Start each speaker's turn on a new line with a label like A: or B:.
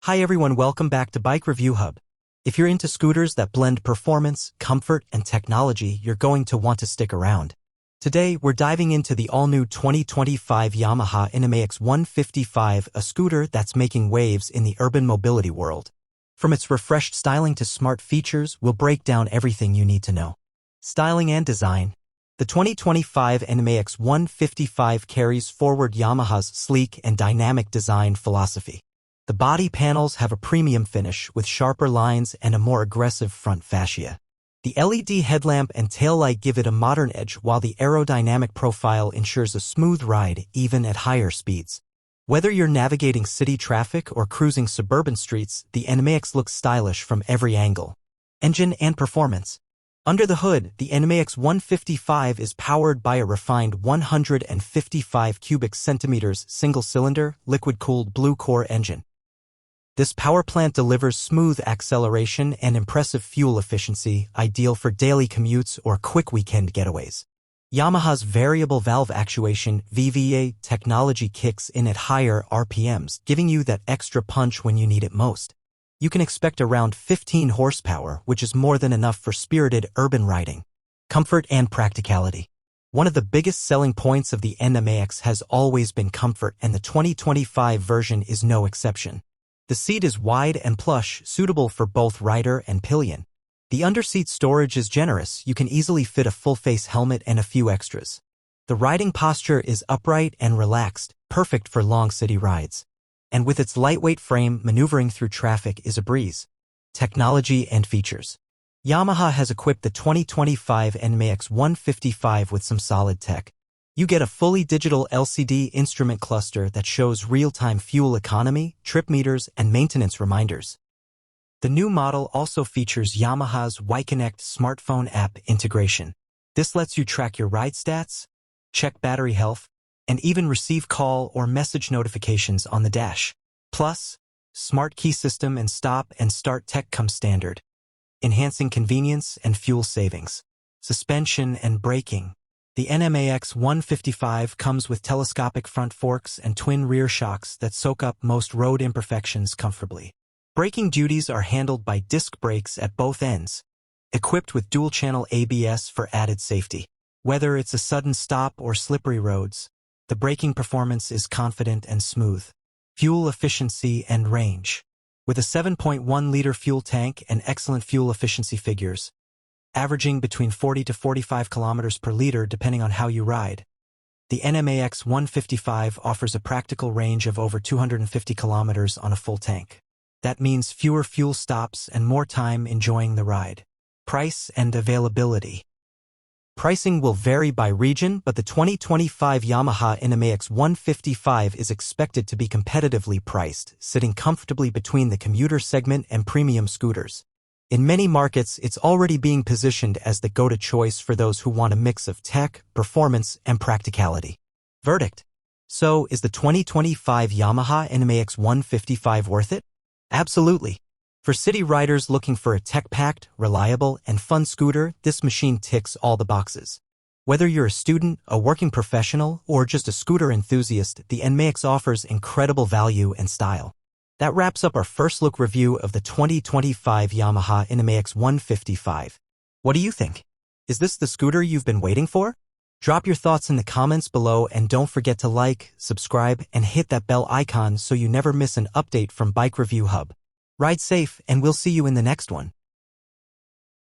A: Hi everyone, welcome back to Bike Review Hub. If you're into scooters that blend performance, comfort, and technology, you're going to want to stick around. Today, we're diving into the all-new 2025 Yamaha NMAX 155, a scooter that's making waves in the urban mobility world. From its refreshed styling to smart features, we'll break down everything you need to know. Styling and design. The 2025 NMAX 155 carries forward Yamaha's sleek and dynamic design philosophy. The body panels have a premium finish with sharper lines and a more aggressive front fascia. The LED headlamp and taillight give it a modern edge, while the aerodynamic profile ensures a smooth ride even at higher speeds. Whether you're navigating city traffic or cruising suburban streets, the NMAX looks stylish from every angle. Engine and performance. Under the hood, the NMAX 155 is powered by a refined 155 cubic centimeters single-cylinder, liquid-cooled blue-core engine. This power plant delivers smooth acceleration and impressive fuel efficiency, ideal for daily commutes or quick weekend getaways. Yamaha's variable valve actuation (VVA) technology kicks in at higher RPMs, giving you that extra punch when you need it most. You can expect around 15 horsepower, which is more than enough for spirited urban riding. Comfort and practicality. One of the biggest selling points of the NMAX has always been comfort, and the 2025 version is no exception. The seat is wide and plush, suitable for both rider and pillion. The underseat storage is generous. You can easily fit a full-face helmet and a few extras. The riding posture is upright and relaxed, perfect for long city rides. And with its lightweight frame, maneuvering through traffic is a breeze. Technology and features. Yamaha has equipped the 2025 NMAX 155 with some solid tech. You get a fully digital LCD instrument cluster that shows real-time fuel economy, trip meters, and maintenance reminders. The new model also features Yamaha's YConnect smartphone app integration. This lets you track your ride stats, check battery health, and even receive call or message notifications on the dash. Plus, smart key system and stop and start tech come standard, enhancing convenience and fuel savings. Suspension and braking. The NMAX 155 comes with telescopic front forks and twin rear shocks that soak up most road imperfections comfortably. Braking duties are handled by disc brakes at both ends, equipped with dual-channel ABS for added safety. Whether it's a sudden stop or slippery roads, the braking performance is confident and smooth. Fuel efficiency and range. With a 7.1-liter fuel tank and excellent fuel efficiency figures, averaging between 40 to 45 kilometers per liter depending on how you ride, the NMAX 155 offers a practical range of over 250 kilometers on a full tank. That means fewer fuel stops and more time enjoying the ride. Price and availability. Pricing will vary by region, but the 2025 Yamaha NMAX 155 is expected to be competitively priced, sitting comfortably between the commuter segment and premium scooters. In many markets, it's already being positioned as the go-to choice for those who want a mix of tech, performance, and practicality. Verdict. So, is the 2025 Yamaha NMAX 155 worth it? Absolutely. For city riders looking for a tech-packed, reliable, and fun scooter, this machine ticks all the boxes. Whether you're a student, a working professional, or just a scooter enthusiast, the NMAX offers incredible value and style. That wraps up our first look review of the 2025 Yamaha NMAX 155. What do you think? Is this the scooter you've been waiting for? Drop your thoughts in the comments below, and don't forget to like, subscribe, and hit that bell icon so you never miss an update from Bike Review Hub. Ride safe, and we'll see you in the next one.